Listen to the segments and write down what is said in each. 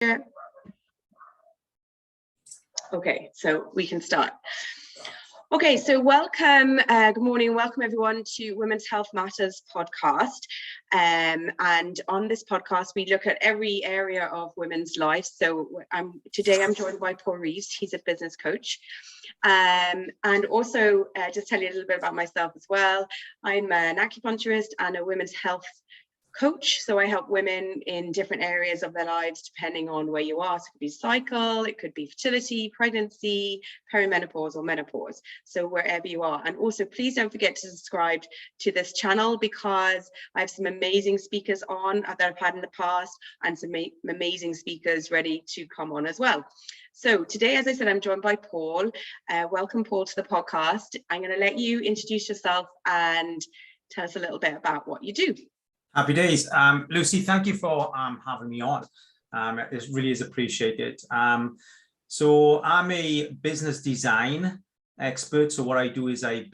Yeah. Okay, so we can start. Okay, so welcome, good morning, welcome everyone to Women's Health Matters podcast. And on this podcast, we look at every area of women's life. So today I'm joined by Paul Rees, he's a business coach. And also just tell you a little bit about myself as well. I'm an acupuncturist and a women's health coach. So I help women in different areas of their lives, depending on where you are. So it could be cycle, it could be fertility, pregnancy, perimenopause, or menopause. So wherever you are. And also, please don't forget to subscribe to this channel, because I have some amazing speakers on that I've had in the past, and some amazing speakers ready to come on as well. So today, as I said, I'm joined by Paul. Welcome, Paul, to the podcast. I'm going to let you introduce yourself and tell us a little bit about what you do. Happy days. Lucy, thank you for having me on. It really is appreciated. So I'm a business design expert. So what I do is I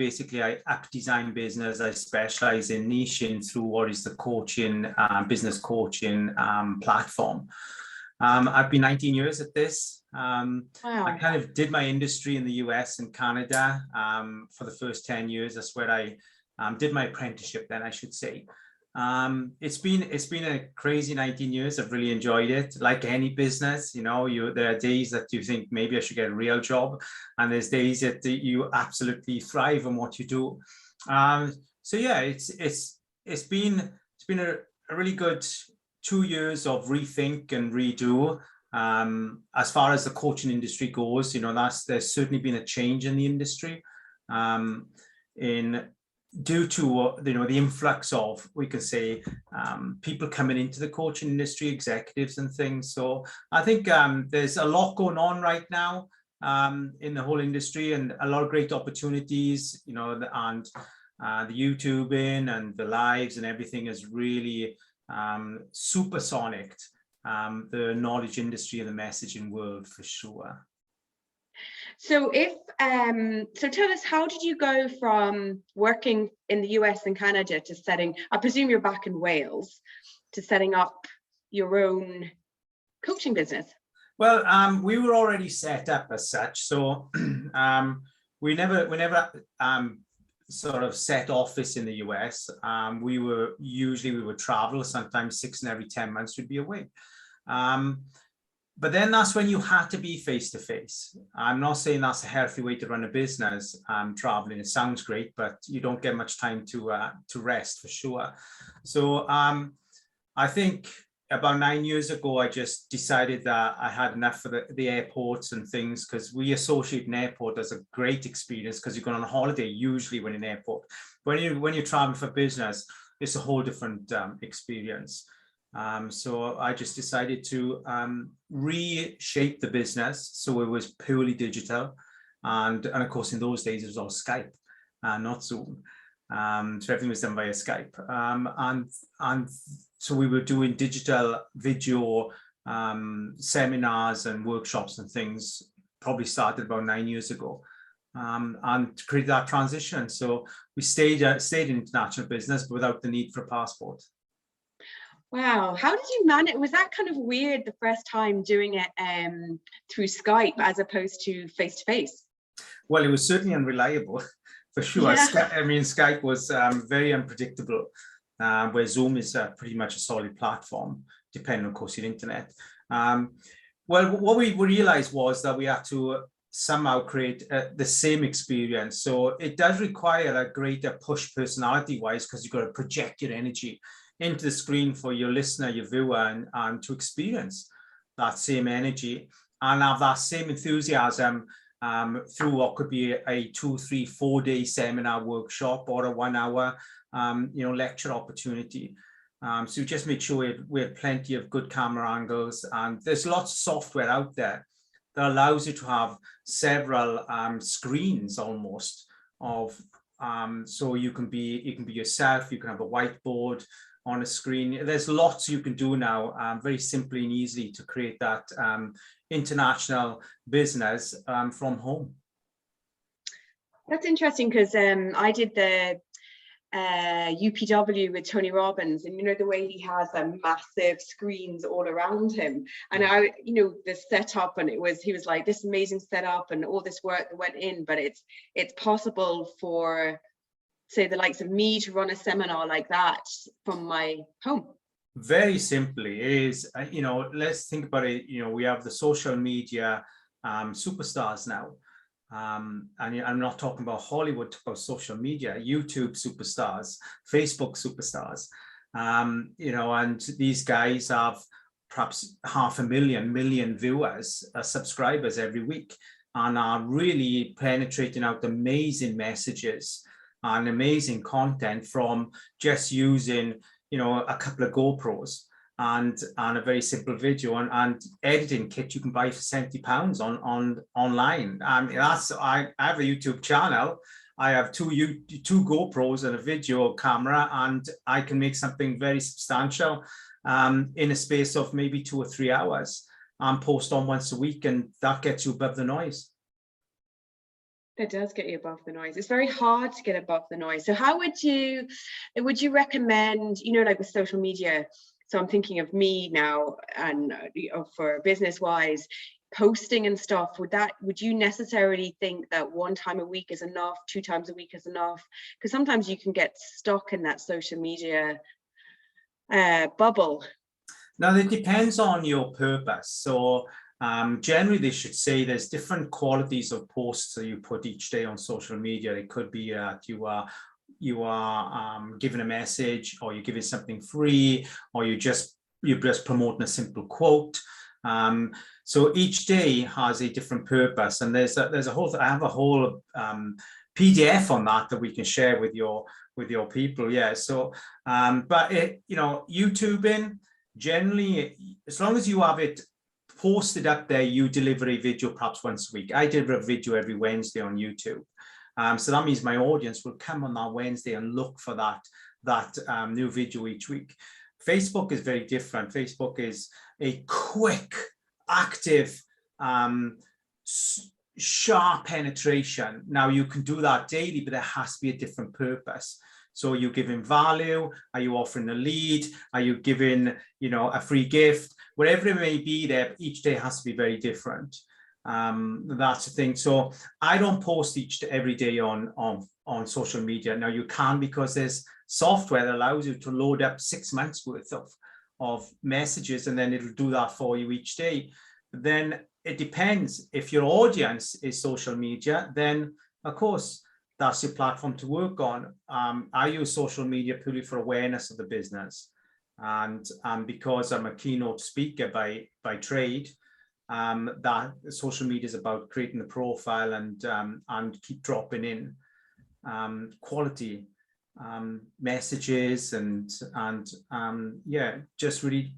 app design business. I specialize in niching through what is the coaching, business coaching platform. I've been 19 years at this. Wow. I kind of did my industry in the US and Canada for the first 10 years. That's where I did my apprenticeship then, I should say. It's been a crazy 19 years. I've really enjoyed it. Like any business, you know, there are days that you think maybe I should get a real job, and there's days that you absolutely thrive on what you do. So yeah, it's been a really good 2 years of rethink and redo. As far as the coaching industry goes, you know, there's certainly been a change in the industry. Due to the influx of, we could say, people coming into the coaching industry, executives and things. So I think there's a lot going on right now in the whole industry, and a lot of great opportunities, you know, and the YouTubing and the lives and everything is really supersonic the knowledge industry and the messaging world for sure. So so tell us, how did you go from working in the US and Canada to setting, I presume you're back in Wales, to setting up your own coaching business? Well, we were already set up as such. So we never sort of set office in the US. We would travel, sometimes 6 and every 10 months we'd be away. But then that's when you had to be face-to-face. I'm not saying that's a healthy way to run a business. Traveling, it sounds great, but you don't get much time to rest for sure. So I think about 9 years ago, I just decided that I had enough for the airports and things, because we associate an airport as a great experience because you're going on a holiday usually when in an airport. When you're traveling for business, it's a whole different experience. So I just decided to reshape the business so it was purely digital, and of course in those days it was all Skype, not Zoom. So everything was done via Skype, and so we were doing digital video seminars and workshops and things. Probably started about 9 years ago, and created that transition. So we stayed in international business but without the need for a passport. Wow, how did you manage? Was that kind of weird the first time doing it through Skype as opposed to face-to-face? Well, it was certainly unreliable, for sure. Yeah. I mean, Skype was very unpredictable, where Zoom is pretty much a solid platform, depending, of course, on the internet. Well, what we realized was that we had to somehow create the same experience. So it does require a greater push personality-wise, because you've got to project your energy into the screen for your listener, your viewer, and to experience that same energy and have that same enthusiasm through what could be a 2, 3, 4 day seminar workshop or a 1 hour lecture opportunity. So we just made sure we had plenty of good camera angles, and there's lots of software out there that allows you to have several screens almost of so you can be yourself. You can have a whiteboard on a screen. There's lots you can do now, very simply and easily, to create that international business from home. That's interesting, because I did the UPW with Tony Robbins, and you know the way he has massive screens all around him, and the setup, and he was like, this amazing setup and all this work that went in, but it's possible for, say, the likes of me to run a seminar like that from my home. Very simply is, let's think about it. We have the social media superstars now. And I'm not talking about Hollywood, about social media, YouTube superstars, Facebook superstars, and these guys have perhaps 500,000 viewers, subscribers every week, and are really penetrating out amazing messages and amazing content from just using, a couple of GoPros and a very simple video and editing kit you can buy for £70 online. I have a YouTube channel. I have two GoPros and a video camera, and I can make something very substantial in a space of maybe 2 or 3 hours, and post on once a week, and that gets you above the noise. It does get you above the noise. It's very hard to get above the noise. So how would you recommend, like with social media? So I'm thinking of me now, and for business wise, posting and stuff. Would you necessarily think that 1 time a week is enough, 2 times a week is enough? Because sometimes you can get stuck in that social media bubble. Now, it depends on your purpose. So generally, they should say there's different qualities of posts that you put each day on social media. It could be that you are giving a message, or you're giving something free, or you're just promoting a simple quote. So each day has a different purpose, and I have a whole PDF on that we can share with your people. Yeah. So but YouTubing, generally, as long as you have it posted up there, you deliver a video perhaps once a week. I deliver a video every Wednesday on YouTube. So that means my audience will come on that Wednesday and look for that new video each week. Facebook is very different. Facebook is a quick, active, sharp penetration. Now, you can do that daily, but there has to be a different purpose. So are you giving value? Are you offering a lead? Are you giving, a free gift? Whatever it may be, there each day has to be very different. That's the thing. So I don't post every day on social media. Now, you can, because there's software that allows you to load up 6 months worth of messages, and then it'll do that for you each day. But then it depends. If your audience is social media, then of course that's your platform to work on. I use social media purely for awareness of the business, and because I'm a keynote speaker by trade, that social media is about creating the profile and keep dropping in quality messages and just really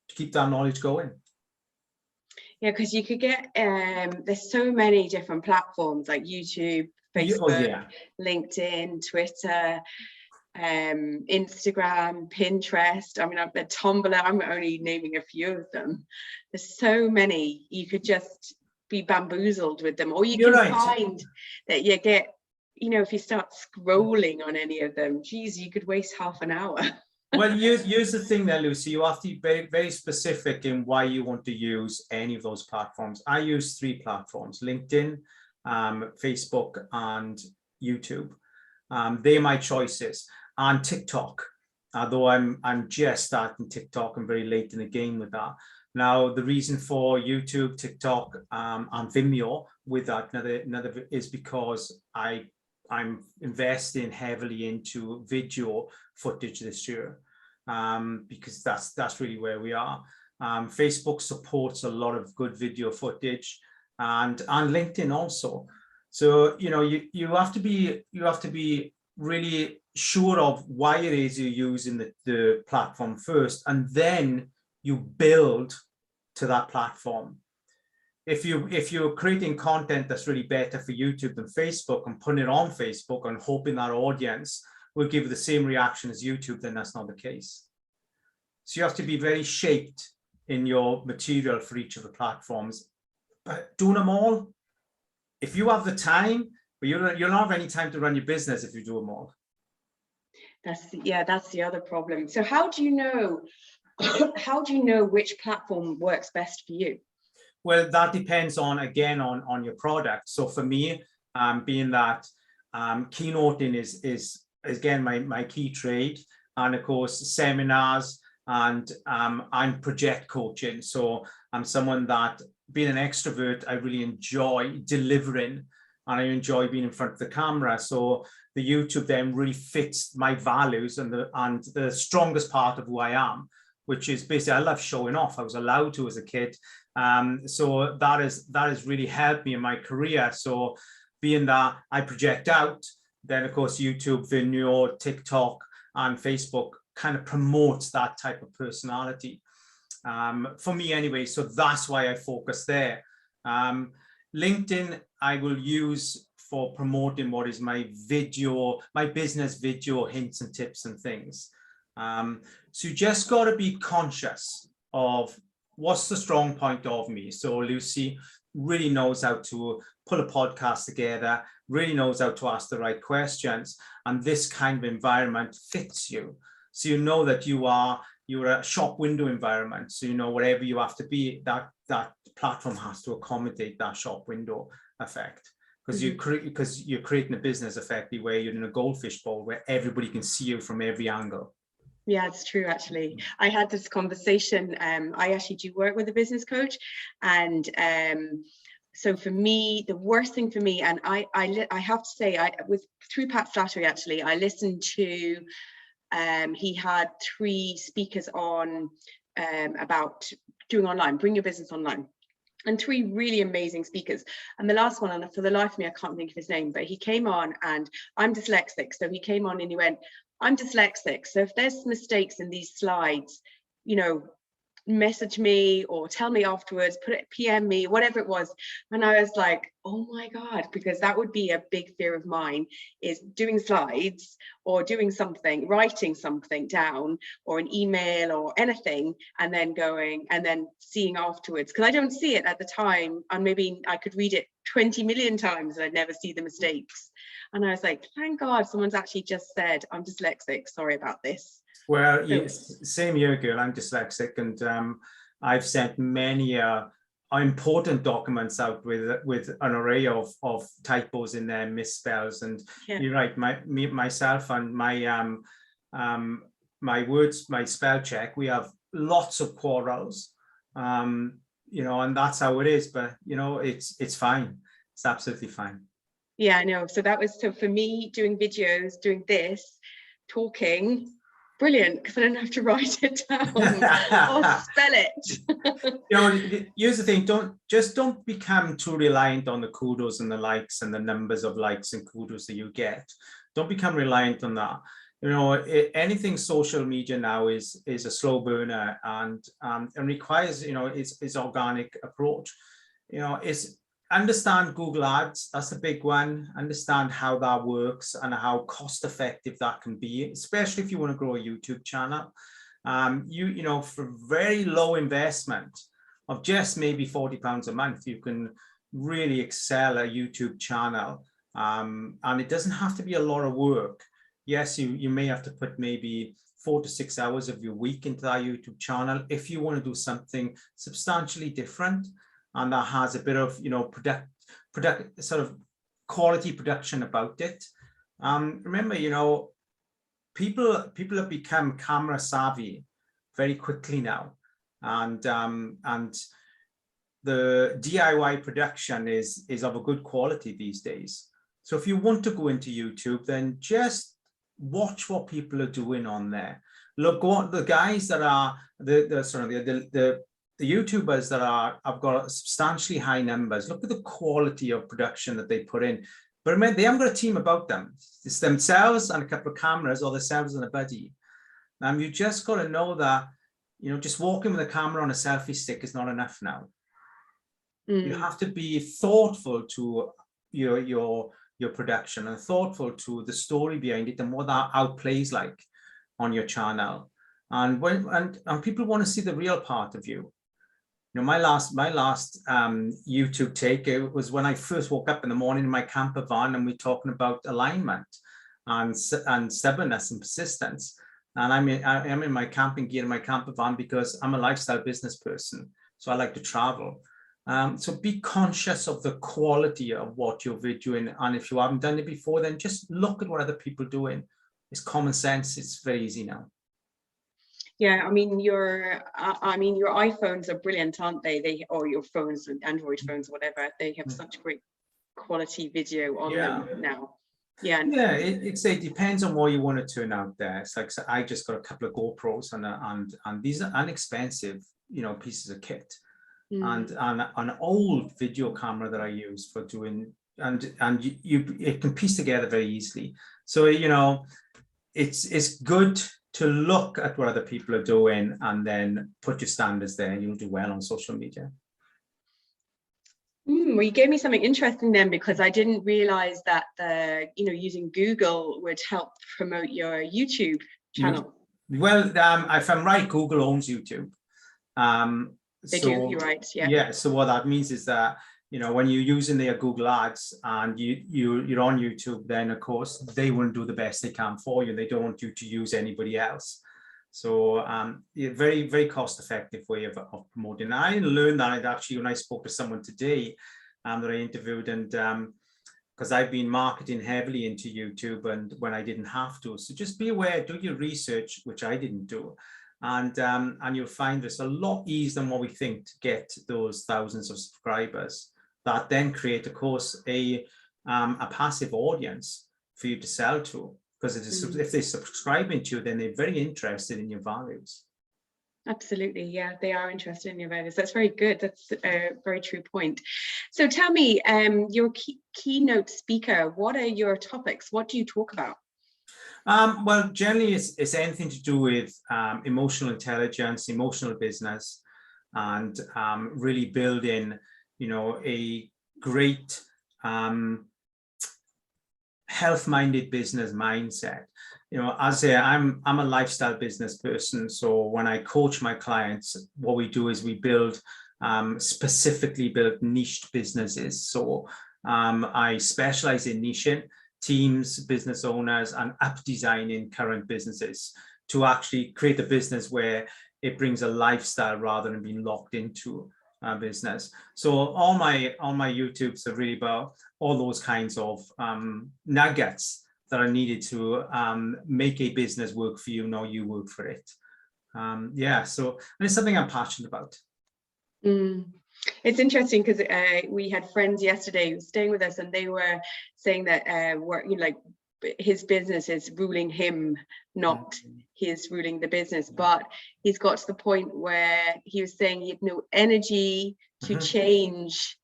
keep that knowledge going. Yeah, because you could get there's so many different platforms like YouTube, Facebook, LinkedIn, Twitter, Instagram, Pinterest. I mean, I've been Tumblr. I'm only naming a few of them. There's so many. You could just be bamboozled with them, or you can find that you get, if you start scrolling on any of them, geez, you could waste half an hour. Well, here's the thing there, Lucy. You have to be very, very specific in why you want to use any of those platforms. I use 3 platforms: LinkedIn, Facebook, and YouTube. They're my choices. And TikTok, although I'm just starting TikTok, I'm very late in the game with that. Now, the reason for YouTube, TikTok, and Vimeo with that another is because I'm investing heavily into video footage this year, because that's really where we are. Facebook supports a lot of good video footage, and LinkedIn also. So you have to be really sure of why it is you're using the platform first, and then you build to that platform. If you're creating content that's really better for YouTube than Facebook and putting it on Facebook and hoping that audience will give the same reaction as YouTube, then that's not the case. So you have to be very shaped in your material for each of the platforms, but doing them all, if you have the time, but you'll not have any time to run your business if you do them all. That's the other problem. So how do you know how do you know which platform works best for you? Well, that depends on your product. So for me, being that keynoting is again my key trade, and of course seminars, and I'm project coaching. So I'm someone that, being an extrovert, I really enjoy delivering, and I enjoy being in front of the camera. So the YouTube then really fits my values and the strongest part of who I am, which is basically I love showing off. I was allowed to as a kid. So that has really helped me in my career. So being that I project out, then of course YouTube, Vimeo, TikTok, and Facebook kind of promotes that type of personality for me anyway. So that's why I focus there. LinkedIn I will use for promoting what is my business video hints and tips and things. So you just got to be conscious of what's the strong point of me. So Lucy really knows how to pull a podcast together, really knows how to ask the right questions, and this kind of environment fits you. So you know that you're a shop window environment. So you know wherever you have to be, that platform has to accommodate that shop window effect. Because you're creating a business effectively where you're in a goldfish bowl where everybody can see you from every angle. Yeah, it's true. Actually, I had this conversation. I actually do work with a business coach, and so for me, the worst thing for me, and I have to say, through Pat Flattery, actually, I listened to. He had 3 speakers on about doing online, bring your business online. And 3 really amazing speakers. And the last one, and for the life of me, I can't think of his name, but he came on, and I'm dyslexic. So he came on and he went, I'm dyslexic. So if there's mistakes in these slides, message me or tell me afterwards, PM me, whatever it was. And I was like, oh my God, because that would be a big fear of mine, is doing slides or doing something, writing something down or an email or anything, and then going and then seeing afterwards, because I don't see it at the time, and maybe I could read it 20 million times and I'd never see the mistakes. And I was like, thank God someone's actually just said, I'm dyslexic, sorry about this. Well, same here, girl. I'm dyslexic, and I've sent many important documents out with an array of typos in there, misspells, and you're right. Myself and my words, my spell check, we have lots of quarrels, and that's how it is. But it's fine. It's absolutely fine. Yeah, I know. So for me, doing videos, doing this, talking. Brilliant, because I don't have to write it down or spell it. Here's the thing: don't become too reliant on the kudos and the likes and the numbers of likes and kudos that you get. Don't become reliant on that. Anything social media now is a slow burner, and requires it's organic approach. It's understand Google Ads. That's a big one. Understand how that works and how cost effective that can be, especially if you want to grow a YouTube channel. For very low investment of just maybe £40 a month, you can really excel a YouTube channel. And it doesn't have to be a lot of work. Yes, you may have to put maybe 4 to 6 hours of your week into that YouTube channel if you want to do something substantially different, and that has a bit of sort of quality production about it. Remember, people have become camera savvy very quickly now, and the DIY production is of a good quality these days. So if you want to go into YouTube, then just watch what people are doing on there. Look what the guys that are the YouTubers that have got substantially high numbers. Look at the quality of production that they put in. But remember, they haven't got a team about them. It's themselves and a couple of cameras, or themselves and a buddy. You just got to know that, just walking with a camera on a selfie stick is not enough now. You have to be thoughtful to your production and thoughtful to the story behind it and what that outplays like on your channel. And people want to see the real part of you. My last YouTube take, it was when I first woke up in the morning in my camper van, and we're talking about alignment. and stubbornness and persistence. And I'm in my camping gear, in my camper van, because I'm a lifestyle business person. So I like to travel. So be conscious of the quality of what you're videoing. And if you haven't done it before, then just look at what other people are doing. It's common sense. It's very easy now. Yeah, I mean your iPhones are brilliant, aren't they? Or your phones, Android phones, whatever. They have such great quality video on them now. Yeah, it depends on what you want to turn out there. It's like, so I just got a couple of GoPros and these are inexpensive, pieces of kit, and an old video camera that I use for doing, and it can piece together very easily. So it's good to look at what other people are doing and then put your standards there, and you'll do well on social media. Well, you gave me something interesting then, because I didn't realize that using Google would help promote your YouTube channel. Well, if I'm right, Google owns YouTube. They do, you're right. Yeah. So what that means is that when you're using their Google ads and you're on YouTube, then of course they won't do the best they can for you. They don't want you to use anybody else. So very, very cost-effective way of promoting. I learned that actually when I spoke to someone today that I interviewed, and because I've been marketing heavily into YouTube and when I didn't have to. So just be aware, do your research, which I didn't do. And you'll find this a lot easier than what we think to get those thousands of subscribers that then create, of course, a passive audience for you to sell to. Because if they're subscribing to you, then they're very interested in your values. Absolutely. Yeah, they are interested in your values. That's very good. That's a very true point. So tell me, your keynote speaker, what are your topics? What do you talk about? Well, generally, it's anything to do with emotional intelligence, emotional business, and really building, a great health-minded business mindset. As I'm a lifestyle business person, so when I coach my clients, what we do is we build specifically build niched businesses. So I specialize in niching teams, business owners, and up designing current businesses to actually create a business where it brings a lifestyle rather than being locked into a business. So all my YouTubes are really about all those kinds of nuggets that are needed to make a business work for you, not you work for it. So it's something I'm passionate about. It's interesting because we had friends yesterday staying with us, and they were saying that his business is ruling him, not his ruling the business. But he's got to the point where he was saying he had no energy to change,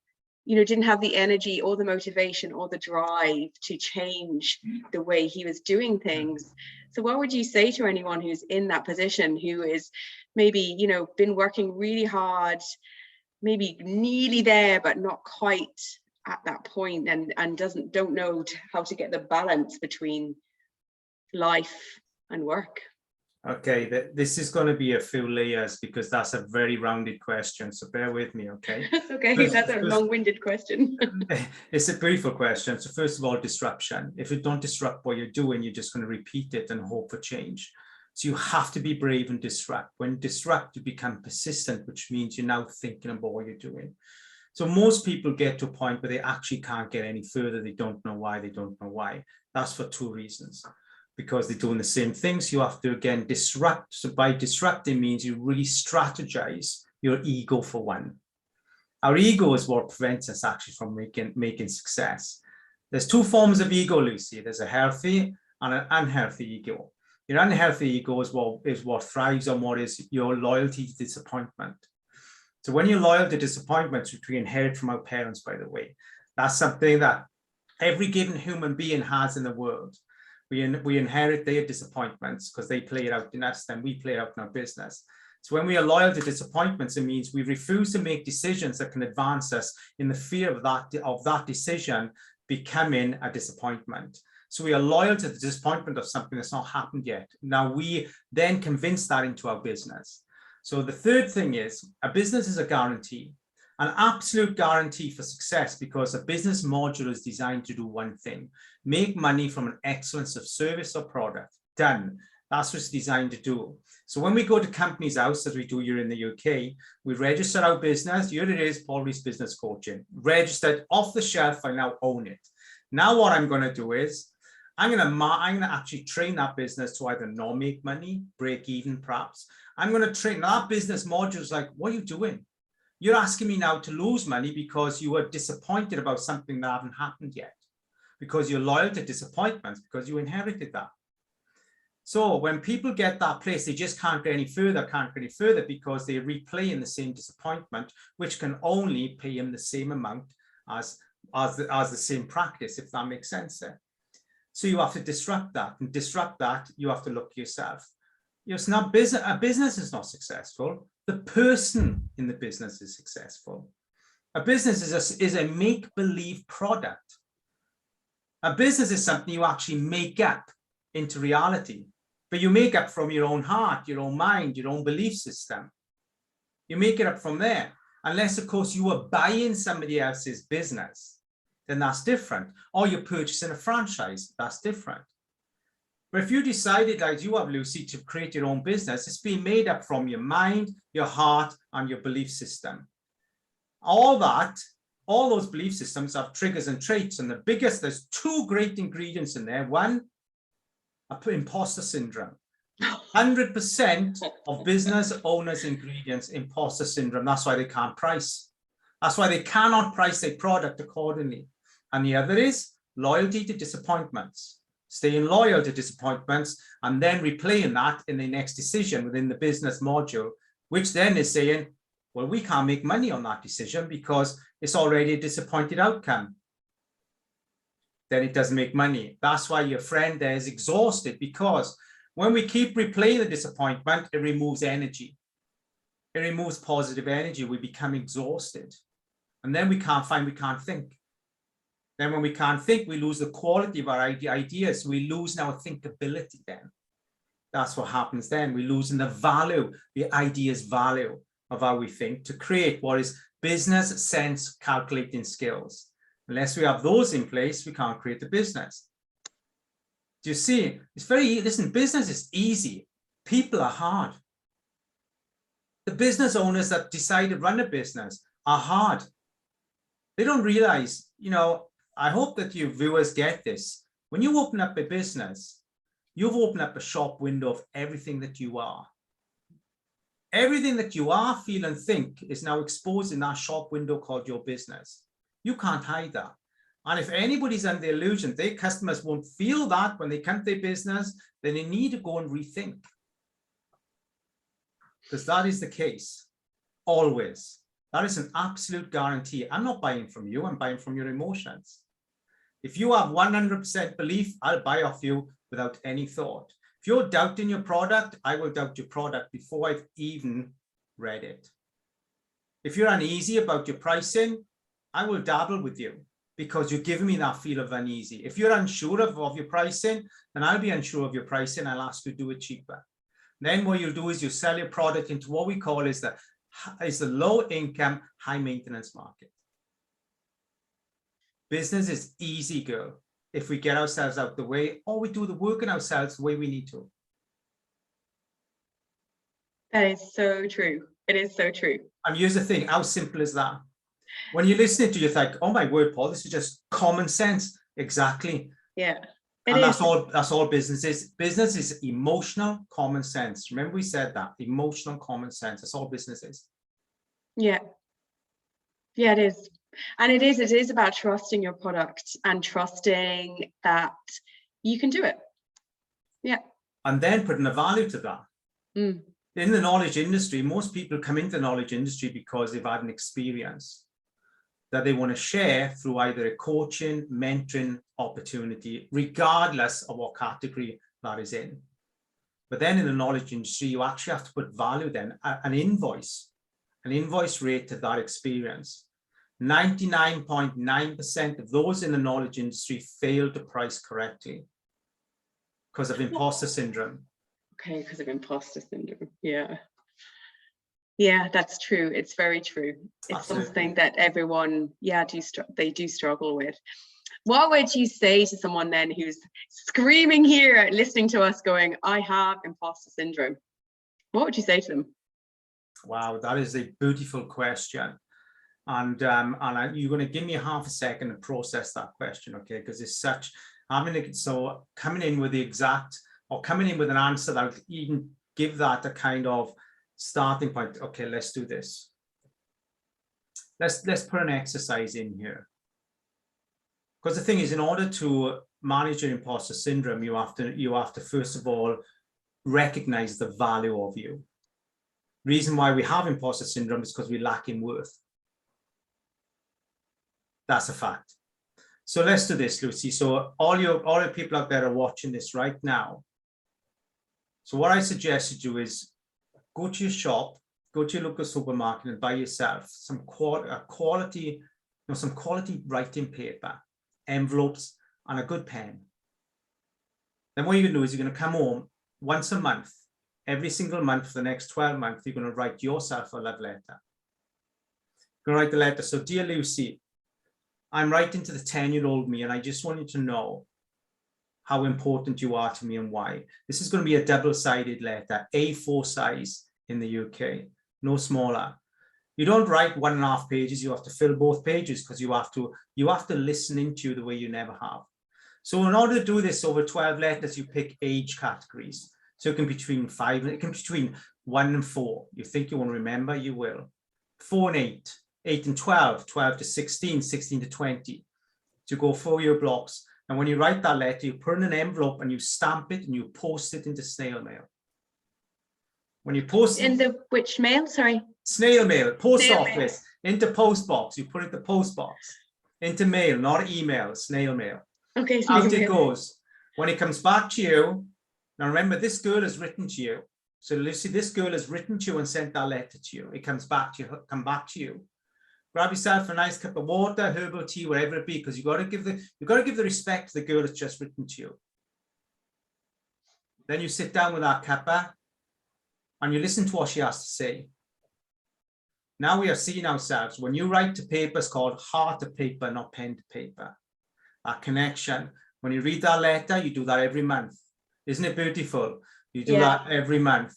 didn't have the energy or the motivation or the drive to change the way he was doing things. So what would you say to anyone who's in that position, who is maybe, been working really hard, maybe nearly there, but not quite at that point, and don't know how to get the balance between life and work? Okay, this is going to be a few layers because that's a very rounded question, so bear with me, okay? That's okay. That's a long-winded question. It's a beautiful question. So first of all, disruption. If you don't disrupt what you're doing, you're just going to repeat it and hope for change. So you have to be brave and disrupt. When you disrupt, you become persistent, which means you're now thinking about what you're doing. So most people get to a point where they actually can't get any further. They don't know why. They don't know why. That's for two reasons. Because they're doing the same things. You have to, again, disrupt. So by disrupting means you really strategize your ego for one. Our ego is what prevents us actually from making success. There's two forms of ego, Lucy. There's a healthy and an unhealthy ego. Your unhealthy ego is what thrives on what is your loyalty to disappointment. So when you're loyal to disappointments, which we inherit from our parents, by the way, that's something that every given human being has in the world. We inherit their disappointments because they play it out in us, then we play it out in our business. So when we are loyal to disappointments, it means we refuse to make decisions that can advance us in the fear of that decision becoming a disappointment. So we are loyal to the disappointment of something that's not happened yet. Now we then convince that into our business. So the third thing is a business is a guarantee. An absolute guarantee for success, because a business module is designed to do one thing: make money from an excellence of service or product. Done. That's what it's designed to do. So when we go to companies' house, as we do here in the UK, we register our business. Here it is, Paul Rees Business Coaching. Registered, off the shelf, I now own it. Now what I'm going to do is, I'm going to actually train that business to either not make money, break even perhaps. I'm going to train that business modules like, what are you doing? You're asking me now to lose money because you were disappointed about something that hasn't happened yet, because you're loyal to disappointments, because you inherited that. So when people get that place, they just can't get any further, because they replay in the same disappointment, which can only pay them the same amount as the same practice, if that makes sense there. So you have to disrupt that, and disrupt that, you have to look at yourself. It's not business. A business is not successful. The person in the business is successful. A business is a make-believe product. A business is something you actually make up into reality, but you make up from your own heart, your own mind, your own belief system. You make it up from there, unless, of course, you are buying somebody else's business, then that's different. Or you're purchasing a franchise, that's different. But if you decided, like you have, Lucy, to create your own business, it's being made up from your mind, your heart, and your belief system. All those belief systems have triggers and traits, and there's two great ingredients in there. One, imposter syndrome. 100% of business owners' ingredients, imposter syndrome. That's why they can't price. That's why they cannot price their product accordingly. And the other is loyalty to disappointments. Staying loyal to disappointments and then replaying that in the next decision within the business module, which then is saying, well, we can't make money on that decision because it's already a disappointed outcome. Then it doesn't make money. That's why your friend there is exhausted, because when we keep replaying the disappointment, it removes energy. It removes positive energy. We become exhausted. And then we can't think. Then when we can't think, we lose the quality of our ideas. We lose our thinkability then. That's what happens then. We lose in the value, the idea's value of how we think to create what is business sense calculating skills. Unless we have those in place, we can't create the business. Do you see? It's listen, business is easy. People are hard. The business owners that decide to run a business are hard. They don't realize, I hope that you viewers get this. When you open up a business, you've opened up a shop window of everything that you are. Everything that you are, feel, and think is now exposed in that shop window called your business. You can't hide that. And if anybody's under the illusion, their customers won't feel that when they come to their business, then they need to go and rethink. Because that is the case, always. That is an absolute guarantee. I'm not buying from you, I'm buying from your emotions. If you have 100% belief, I'll buy off you without any thought. If you're doubting your product, I will doubt your product before I've even read it. If you're uneasy about your pricing, I will dabble with you because you're giving me that feel of uneasy. If you're unsure of your pricing, then I'll be unsure of your pricing. I'll ask you to do it cheaper. Then what you'll do is you sell your product into what we call is the low income, high maintenance market. Business is easy, girl, if we get ourselves out the way, or we do the work in ourselves the way we need to. That is so true. It is so true. And here's the thing, how simple is that? When you're listening to it, you think, oh my word, Paul, this is just common sense. Exactly. Yeah. And that's all business is. Business is emotional common sense. Remember we said that, emotional common sense. That's all business is. Yeah. Yeah, it is. And it is about trusting your product and trusting that you can do it. Yeah. And then putting a value to that. In the knowledge industry, most people come into the knowledge industry because they've had an experience that they want to share through either a coaching, mentoring opportunity, regardless of what category that is in. But then in the knowledge industry, you actually have to put value then, an invoice rate to that experience. 99.9% of those in the knowledge industry fail to price correctly because of imposter syndrome. Okay, because of imposter syndrome. Yeah. Yeah, that's true. It's very true. It's Absolutely. something that everyone, they do struggle with. What would you say to someone then who's screaming here, listening to us going, I have imposter syndrome? What would you say to them? Wow, that is a beautiful question. And you're going to give me half a second to process that question, okay? Because it's such, so coming in with the exact, or coming in with an answer that would even give that a kind of starting point. Okay, let's do this. Let's put an exercise in here. Because the thing is, in order to manage your imposter syndrome, you have to first of all recognize the value of you. Reason why we have imposter syndrome is because we lack in worth. That's a fact. So let's do this, Lucy. So all your people out there are watching this right now. So what I suggest you do is go to your shop, go to your local supermarket and buy yourself some quality writing paper, envelopes, and a good pen. Then what you're going to do is you're going to come home once a month, every single month for the next 12 months, you're going to write yourself a love letter. You're going to write the letter. So, dear Lucy, I'm writing to the 10-year-old me, and I just want you to know how important you are to me and why. This is going to be a double-sided letter, A4 size in the UK, no smaller. You don't write 1.5 pages, you have to fill both pages because you have to listen into you the way you never have. So in order to do this over 12 letters, you pick age categories. So it can be between 1 and 4. You think you want to remember, you will. 4 and 8, 8 and 12, 12 to 16, 16 to 20. To go 4-year blocks. And when you write that letter, you put in an envelope and you stamp it and you post it into snail mail. When you post it, in the which mail? Sorry. Snail mail, post office, into post box. You put it in the post box, into mail, not email, snail mail. Okay. Out it goes. When it comes back to you, now remember, this girl has written to you. So Lucy, this girl has written to you and sent that letter to you. It comes back to you. Grab yourself a nice cup of water, herbal tea, whatever it be, because you've got to give the respect to the girl that's just written to you. Then you sit down with that cuppa and you listen to what she has to say. Now we are seeing ourselves. When you write to paper, it's called heart to paper, not pen to paper. That connection. When you read that letter, you do that every month. Isn't it beautiful? You do that every month.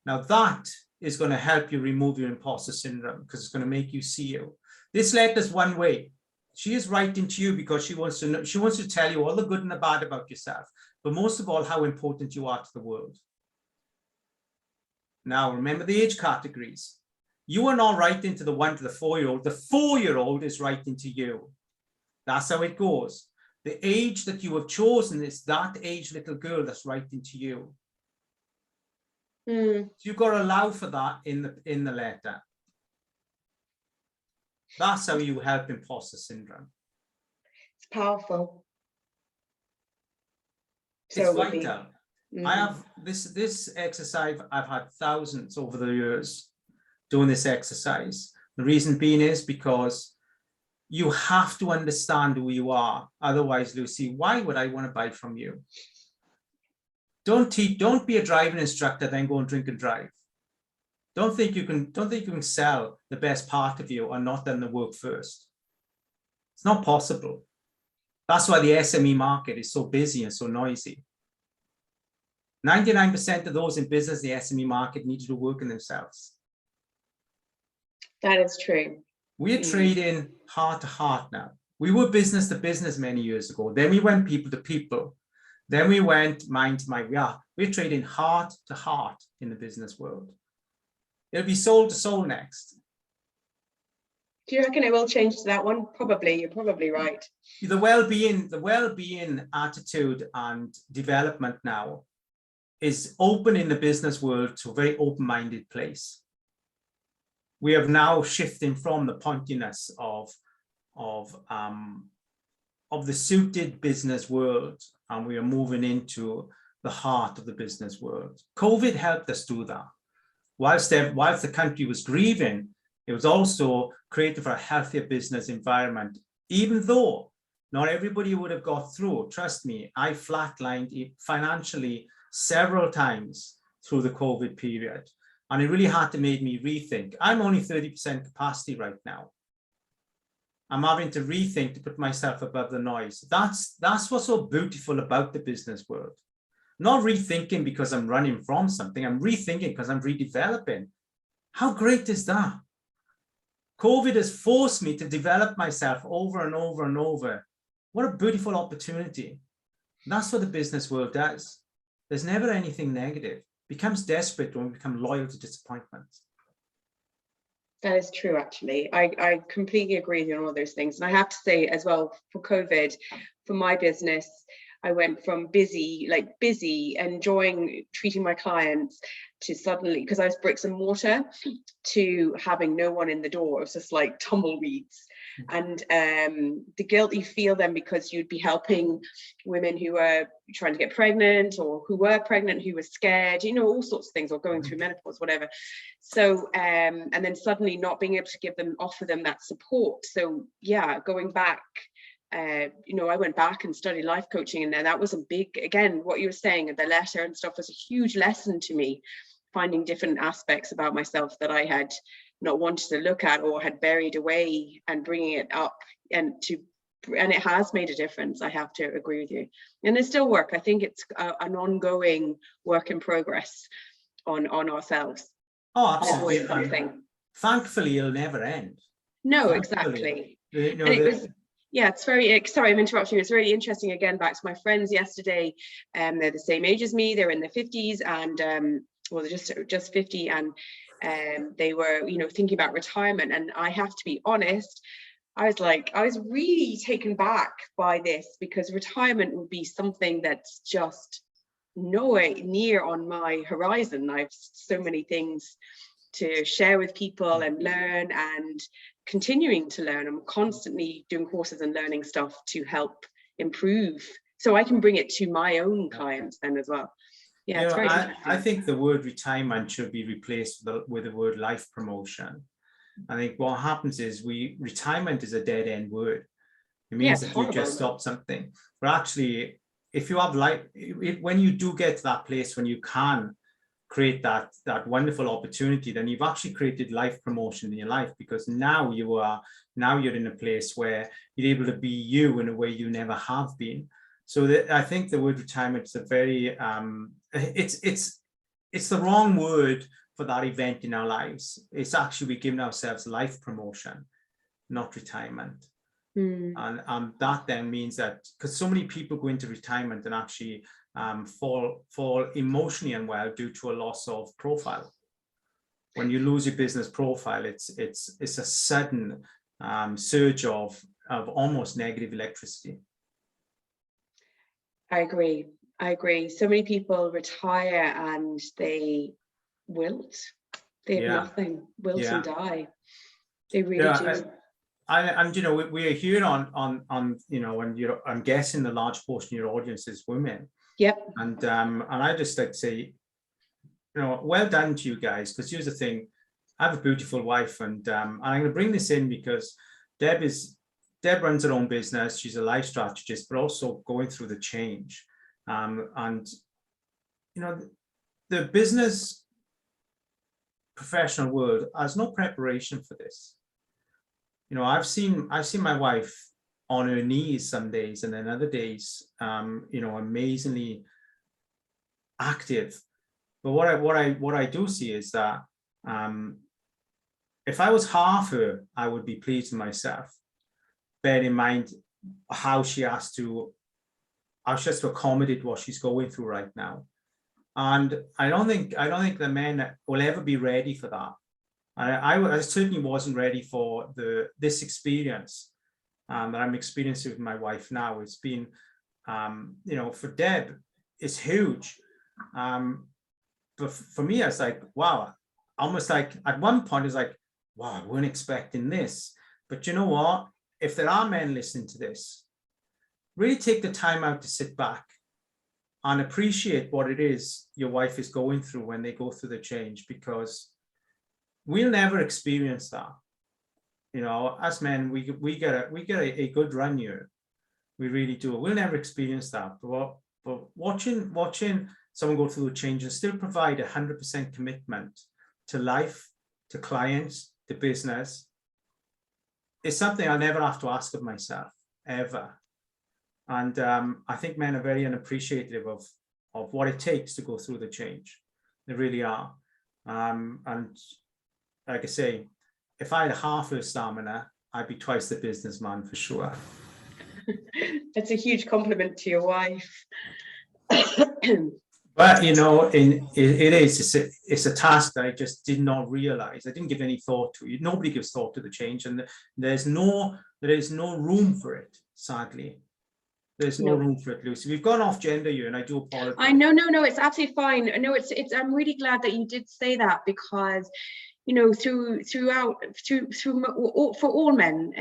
Now that is going to help you remove your imposter syndrome because it's going to make you see you. This letter is one way. She is writing to you because she wants to know, she wants to tell you all the good and the bad about yourself, but most of all, how important you are to the world. Now, remember the age categories. You are not writing to the 1 to the 4-year-old. The 4-year-old is writing to you. That's how it goes. The age that you have chosen is that age little girl that's writing to you. So you've got to allow for that in the letter. That's how you help imposter syndrome. It's powerful. It's vital. I have this exercise. I've had thousands over the years doing this exercise. The reason being is because you have to understand who you are. Otherwise, Lucy, why would I want to buy from you? Don't be a driving instructor, then go and drink and drive. Don't think you can sell the best part of you and not done the work first. It's not possible. That's why the SME market is so busy and so noisy. 99% of those in business, the SME market, need to do work in themselves. That is true. We're trading heart to heart now. We were business to business many years ago. Then we went people to people. Then we went mind to mind. We're trading heart to heart in the business world. It'll be soul to soul next. Do you reckon it will change to that one? Probably. You're probably right. The well-being attitude and development now is open in the business world to a very open-minded place. We are now shifting from the pointiness of the suited business world, and we are moving into the heart of the business world. COVID helped us do that. Whilst the country was grieving, it was also creating for a healthier business environment, even though not everybody would have got through. Trust me, I flatlined financially several times through the COVID period. And it really had to make me rethink. I'm only 30% capacity right now. I'm having to rethink to put myself above the noise. That's what's so beautiful about the business world. Not rethinking because I'm running from something. I'm rethinking because I'm redeveloping. How great is that? COVID has forced me to develop myself over and over and over. What a beautiful opportunity. That's what the business world does. There's never anything negative. It becomes desperate when we become loyal to disappointment. That is true, actually. I completely agree with you on all those things. And I have to say as well, for COVID, for my business, I went from busy, enjoying treating my clients, to suddenly, because I was bricks and mortar, to having no one in the door. It was just like tumbleweeds. And the guilt you feel then, because you'd be helping women who are trying to get pregnant, or who were pregnant, who were scared, all sorts of things, or going through menopause, whatever. So and then suddenly not being able to offer them that support. So yeah, going back, I went back and studied life coaching, and then that was a big, again, what you were saying, the letter and stuff was a huge lesson to me, finding different aspects about myself that I had not wanted to look at or had buried away, and bringing it up, and it has made a difference. I have to agree with you. And there's still work. I think it's an ongoing work in progress on ourselves. Oh, absolutely. Something. Thankfully, it'll never end. No, Thankfully. Exactly. It's very, sorry, I'm interrupting you. It's really interesting, again, back to my friends yesterday. They're the same age as me. They're in their 50s, and well, they're just 50, and they were, thinking about retirement. And I have to be honest, I was really taken back by this, because retirement would be something that's just nowhere near on my horizon. I have so many things to share with people and learn, and continuing to learn. I'm constantly doing courses and learning stuff to help improve, so I can bring it to my own clients then as well. Yeah, it's very interesting. I think the word retirement should be replaced with the word life promotion. I think what happens is retirement is a dead end word. It means that you just stop something. But actually, if you have when you do get to that place when you can create that wonderful opportunity, then you've actually created life promotion in your life, because now you're in a place where you're able to be you in a way you never have been. So I think the word retirement is a very it's the wrong word for that event in our lives. It's actually we're giving ourselves life promotion, not retirement. And that then means that, because so many people go into retirement and actually fall emotionally unwell due to a loss of profile. When you lose your business profile, it's a sudden surge of almost negative electricity. I agree. So many people retire and they wilt. They have nothing, wilt and die. They really do. And we are here on and I'm guessing the large portion of your audience is women. Yep. And I just like to say, well done to you guys, because here's the thing. I have a beautiful wife, and I'm going to bring this in because Deb runs her own business. She's a life strategist, but also going through the change. And the business professional world has no preparation for this. I've seen my wife on her knees some days, and then other days, amazingly active. But what I do see is that if I was half her, I would be pleased with myself. Bear in mind how she has to accommodate what she's going through right now. And I don't think the men will ever be ready for that. I certainly wasn't ready for this experience that I'm experiencing with my wife now. It's been, for Deb, it's huge. But for me, it's like, wow, almost like at one point, it's like, wow, I weren't expecting this. But you know what? If there are men listening to this, really take the time out to sit back and appreciate what it is your wife is going through when they go through the change, because we'll never experience that. As men, we get a good run here. We really do. We'll never experience that. But watching someone go through the change and still provide 100% commitment to life, to clients, to business, is something I'll never have to ask of myself, ever. And I think men are very unappreciative of what it takes to go through the change. They really are. And like I say, if I had half of stamina, I'd be twice the businessman for sure. That's a huge compliment to your wife. But you know, it's a task that I just did not realize. I didn't give any thought to it. Nobody gives thought to the change, and there is no room for it. Sadly, there's no room for it, Lucy. We've gone off gender here, and I do apologize. I know, no, it's absolutely fine. No, it's. I'm really glad that you did say that, because, you know, for all men,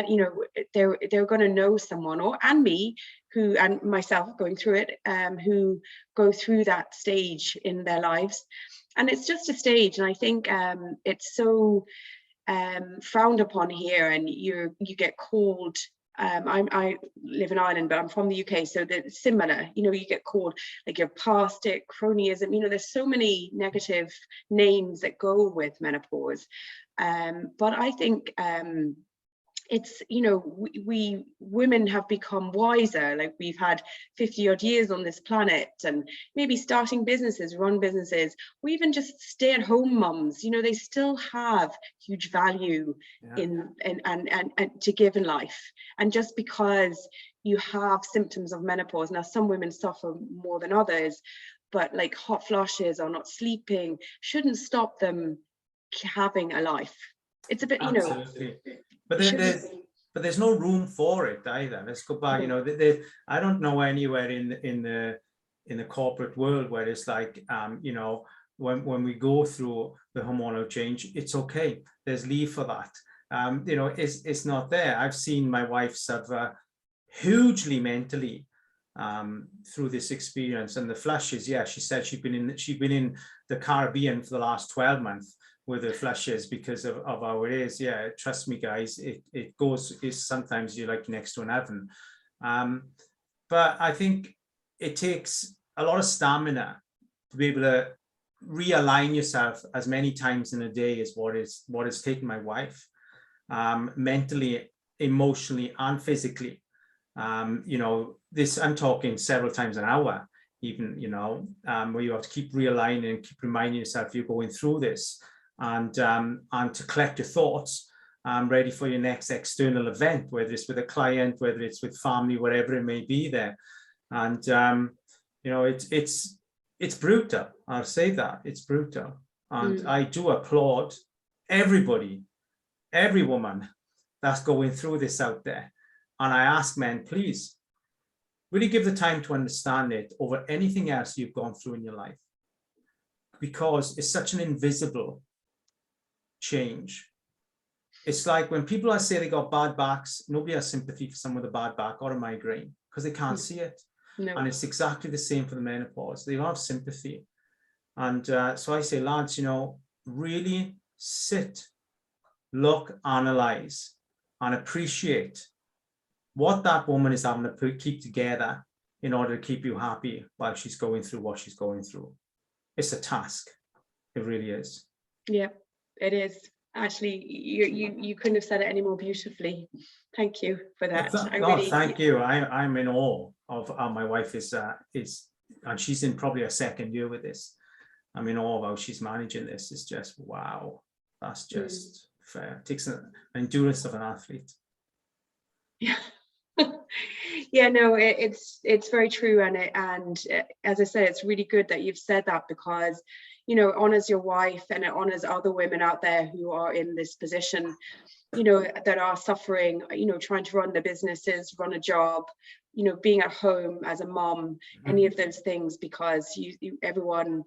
you know, they're going to know someone, and me, and myself going through it, who go through that stage in their lives, and it's just a stage. And I think it's so frowned upon here, and you get called. I live in Ireland, but I'm from the UK, so it's similar. You know, you get called, like, you're past it, cronyism. You know, there's so many negative names that go with menopause. But I think it's, you know, we women have become wiser. Like, we've had 50 odd years on this planet, and maybe starting businesses, run businesses, or even just stay-at-home mums. You know, they still have huge value in to give in life. And just because you have symptoms of menopause, now some women suffer more than others, but like hot flushes or not sleeping shouldn't stop them having a life. It's a bit, you know. But there's no room for it either. Let's go back. You know, I don't know anywhere in the corporate world where it's like, you know, when we go through the hormonal change, it's okay. There's leave for that. You know, it's not there. I've seen my wife suffer hugely mentally through this experience, and the flushes. Yeah, she said she'd been in the Caribbean for the last 12 months. With the flushes because of how it is. Yeah, trust me, guys, it goes, is sometimes you're like next to an oven. But I think it takes a lot of stamina to be able to realign yourself as many times in a day as what is taking my wife, mentally, emotionally, and physically. You know, I'm talking several times an hour, even, you know, where you have to keep realigning and keep reminding yourself you're going through this. And to collect your thoughts, ready for your next external event, whether it's with a client, whether it's with family, whatever it may be there. And you know, it's brutal. I'll say that it's brutal. And I do applaud everybody, every woman that's going through this out there. And I ask men, please, really give the time to understand it over anything else you've gone through in your life, because it's such an invisible change. It's like when people say they got bad backs, nobody has sympathy for someone with a bad back or a migraine because they can't see it. No. And it's exactly the same for the menopause. They don't have sympathy. And so I say, lads, you know, really sit, look, analyze, and appreciate what that woman is having to keep together in order to keep you happy while she's going through what she's going through. It's a task. It really is. Yeah. It is. Actually, you couldn't have said it any more beautifully. Thank you for that. Thank you. I'm in awe of how my wife is, and she's in probably her second year with this. I'm in awe of how she's managing this. It's just, wow. That's just fair. It takes an endurance of an athlete. Yeah. Yeah, no, it's very true, and as I said, it's really good that you've said that, because, you know, it honors your wife and it honors other women out there who are in this position, you know, that are suffering, you know, trying to run their businesses, run a job, you know, being at home as a mom, any of those things, because everyone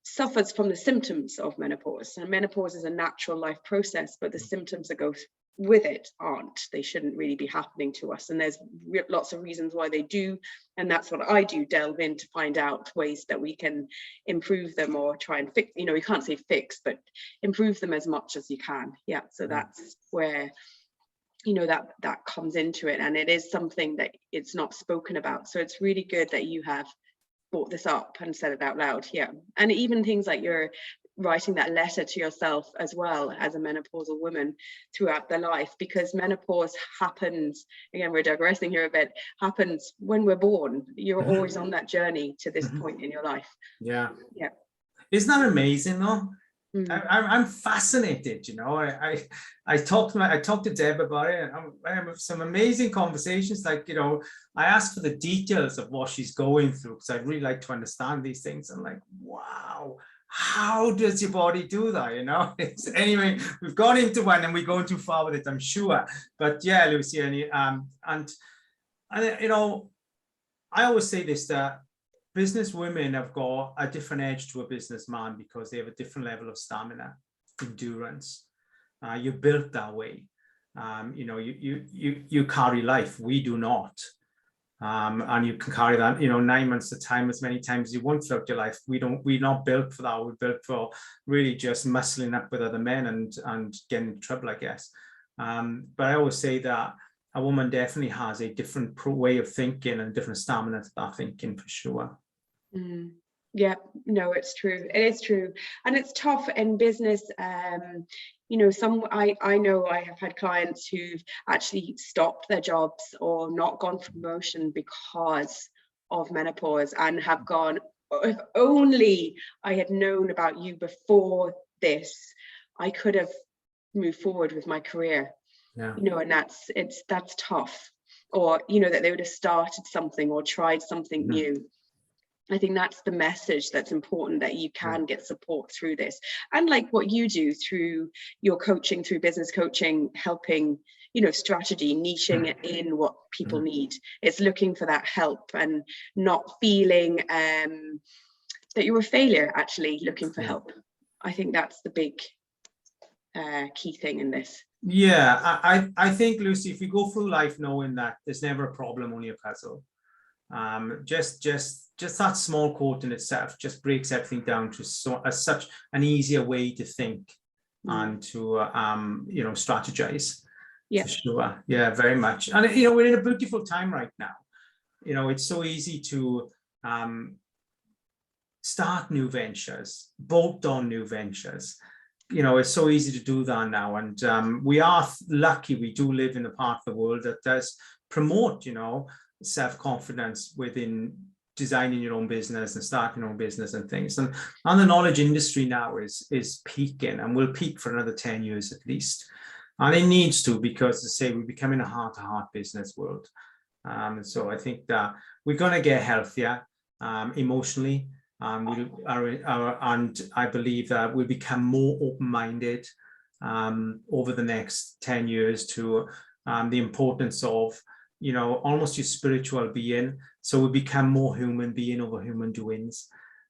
suffers from the symptoms of menopause. And menopause is a natural life process, but the symptoms that go with it aren't. They shouldn't really be happening to us, and there's lots of reasons why they do, and that's what I do, delve in to find out ways that we can improve them or try and fix, you know, you can't say fix, but improve them as much as you can. Yeah, so that's where, you know, that comes into it, and it is something that it's not spoken about. So it's really good that you have brought this up and said it out loud. Yeah. And even things like you're writing that letter to yourself as well as a menopausal woman throughout their life, because menopause happens, again, we're digressing here a bit, happens when we're born. You're always on that journey to this point in your life. Yeah. Yeah. Isn't that amazing though? I'm fascinated, I talked to Deb about it, and I have some amazing conversations. Like, I asked for the details of what she's going through, because I really like to understand these things. I'm like, wow, how does your body do that? Anyway, we've gone into one and we're going too far with it, I'm sure. But yeah, Lucy, and I always say this, that business women have got a different edge to a businessman because they have a different level of stamina, endurance. You're built that way. You carry life. We do not. And you can carry that, 9 months at a time, as many times as you want throughout your life. We're not built for that. We're built for really just muscling up with other men and getting into trouble, I guess. But I always say that a woman definitely has a different way of thinking and different stamina to that thinking, for sure. Yeah, no, it's true. It is true. And it's tough in business. I know I have had clients who've actually stopped their jobs or not gone for promotion because of menopause, and have gone, if only I had known about you before this, I could have moved forward with my career. Yeah. And that's tough. Or, that they would have started something or tried something new. I think that's the message that's important, that you can get support through this. And like what you do through your coaching, through business coaching, helping, strategy, niching it in what people need. It's looking for that help and not feeling that you're a failure, actually looking for help. I think that's the big key thing in this. Yeah, I think, Lucy, if you go through life knowing that there's never a problem, only a puzzle, just that small quote in itself just breaks everything down to such an easier way to think and to strategize. Yeah, for sure. Yeah, very much. And we're in a beautiful time right now. It's so easy to start new ventures, bolt on new ventures. It's so easy to do that now, and we are lucky we do live in a part of the world that does promote self-confidence within designing your own business and starting your own business and things. And the knowledge industry now is peaking, and will peak for another 10 years at least. And it needs to, because, as I say, we're becoming a heart-to-heart business world. So I think that we're going to get healthier emotionally, and I believe that we'll become more open-minded over the next 10 years to the importance of almost your spiritual being. So we become more human being over human doings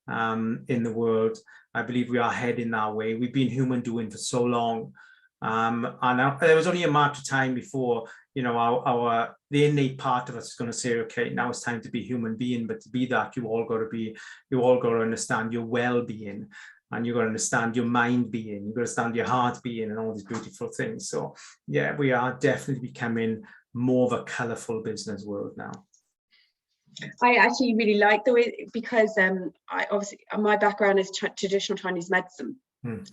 in the world. I believe we are heading that way. We've been human doing for so long. And there was only a matter of time before, the innate part of us is going to say, okay, now it's time to be human being. But to be that, you all got to understand your well-being, and you've got to understand your mind being, you've got to understand your heart being, and all these beautiful things. So yeah, we are definitely becoming more of a colorful business world now. I actually really like the way, because my background is traditional Chinese medicine.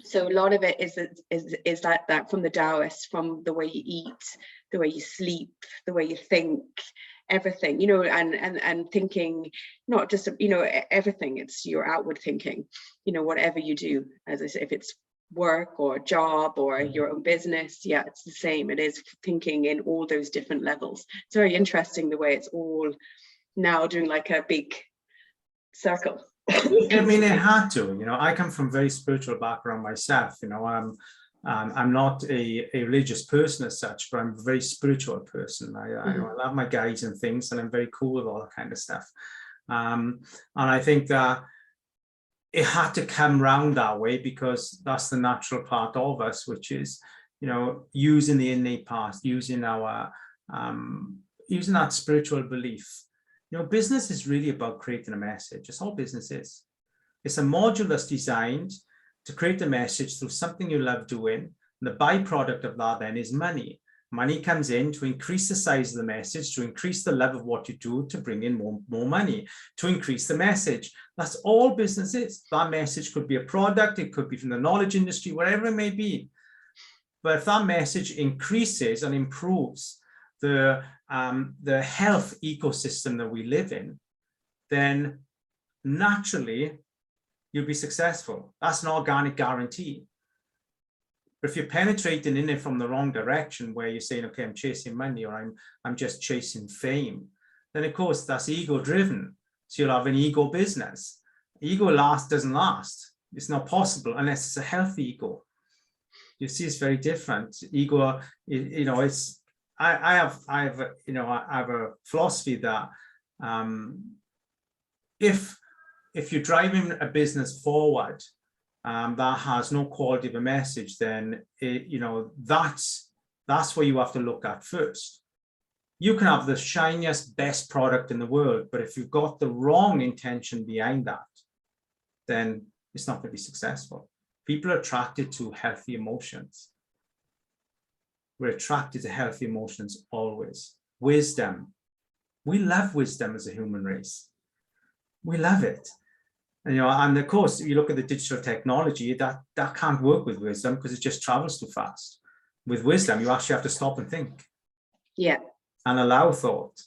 So a lot of it is that from the Taoist, from the way you eat, the way you sleep, the way you think, everything, and thinking, not just, everything. It's your outward thinking, whatever you do, as I say, if it's work or job or your own business, yeah, it's the same. It is thinking in all those different levels. It's very interesting the way it's all now doing like a big circle. I mean, it had to. I come from a very spiritual background myself. I'm not a religious person as such, but I'm a very spiritual person. I love my guides and things, and I'm very cool with all that kind of stuff. And I think that it had to come round that way, because that's the natural part of us, which is, using the innate part, using that spiritual belief. Business is really about creating a message. It's all business is. It's a module that's designed to create a message through something you love doing. And the byproduct of that then is money. Money comes in to increase the size of the message, to increase the love of what you do, to bring in more money, to increase the message. That's all business is. That message could be a product, it could be from the knowledge industry, wherever it may be. But if that message increases and improves the health ecosystem that we live in, then naturally you'll be successful. That's an organic guarantee. But if you're penetrating in it from the wrong direction, where you're saying, okay, I'm chasing money, or I'm just chasing fame, then of course that's ego driven. So you'll have an ego business. Ego doesn't last. It's not possible unless it's a healthy ego. You see, it's very different. Ego, you know, it's, I have a philosophy that if you're driving a business forward that has no quality of a message, then that's where you have to look at first. You can have the shiniest, best product in the world, but if you've got the wrong intention behind that, then it's not going to be successful. People are attracted to healthy emotions. We're attracted to healthy emotions always. Wisdom. We love wisdom as a human race. We love it. And of course, you look at the digital technology, that can't work with wisdom because it just travels too fast. With wisdom, you actually have to stop and think. Yeah. And allow thought.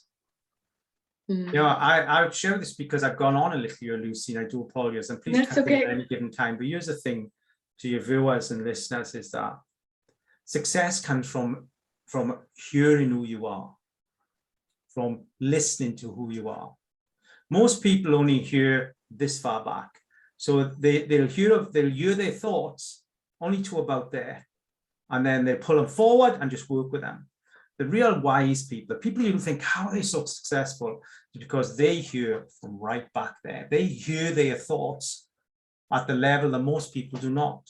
I share this because I've gone on a little here, Lucy, and I do apologize. And please cut in at any given time. But here's the thing to your viewers and listeners, is that success comes from hearing who you are, from listening to who you are. Most people only hear this far back. So they'll hear their thoughts only to about there. And then they pull them forward and just work with them. The real wise people, the people you think, how are they so successful? Because they hear from right back there. They hear their thoughts at the level that most people do not.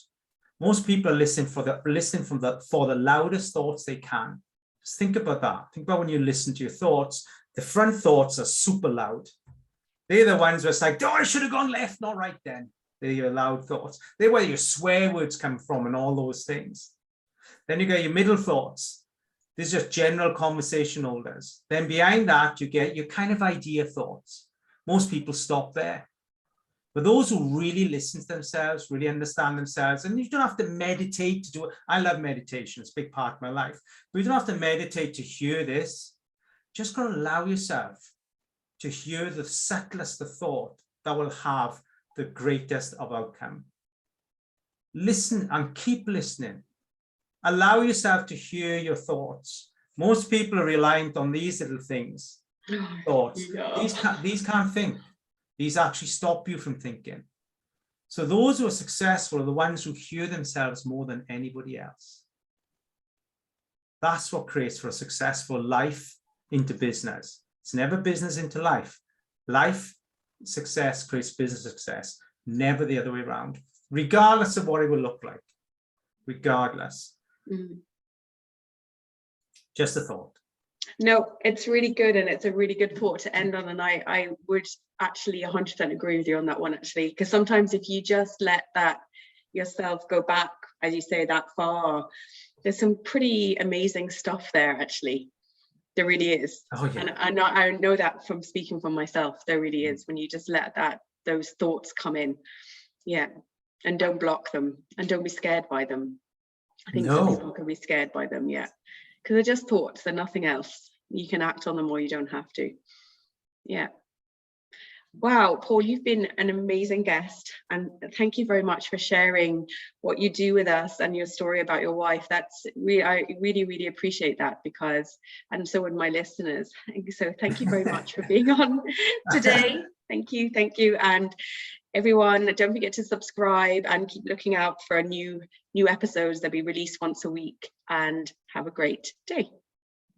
Most people are listening for the loudest thoughts they can. Just think about that. Think about when you listen to your thoughts. The front thoughts are super loud. They're the ones where it's like, oh, I should have gone left, not right then. They're your loud thoughts. They're where your swear words come from and all those things. Then you get your middle thoughts. These are just general conversation holders. Then behind that, you get your kind of idea thoughts. Most people stop there. But those who really listen to themselves, really understand themselves, and you don't have to meditate to do it. I love meditation. It's a big part of my life. But you don't have to meditate to hear this. Just got to allow yourself to hear the subtlest of thought that will have the greatest of outcome. Listen and keep listening. Allow yourself to hear your thoughts. Most people are reliant on these little things, thoughts. Yeah. These can't think. These actually stop you from thinking. So those who are successful are the ones who hear themselves more than anybody else. That's what creates for a successful life into business. It's never business into life. Life success creates business success, never the other way around, regardless of what it will look like. Regardless. Just a thought. No, it's really good, and it's a really good thought to end on, and I would actually 100% agree with you on that one, actually, because sometimes if you just let that yourself go back, as you say, that far, there's some pretty amazing stuff there, actually. There really is. Oh, yeah. And I know that from speaking from myself, there really is, when you just let those thoughts come in. Yeah. And don't block them, and don't be scared by them. I think some people can be scared by them, yeah. Because they're just thoughts, they're nothing else. You can act on them or you don't have to. Yeah. Wow, Paul, you've been an amazing guest, and thank you very much for sharing what you do with us and your story about your wife. I really appreciate that, because, and so would my listeners. So thank you very much for being on today. Thank you. And everyone, don't forget to subscribe and keep looking out for new episodes that we release once a week, and have a great day.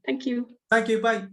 Thank you. Thank you. Bye.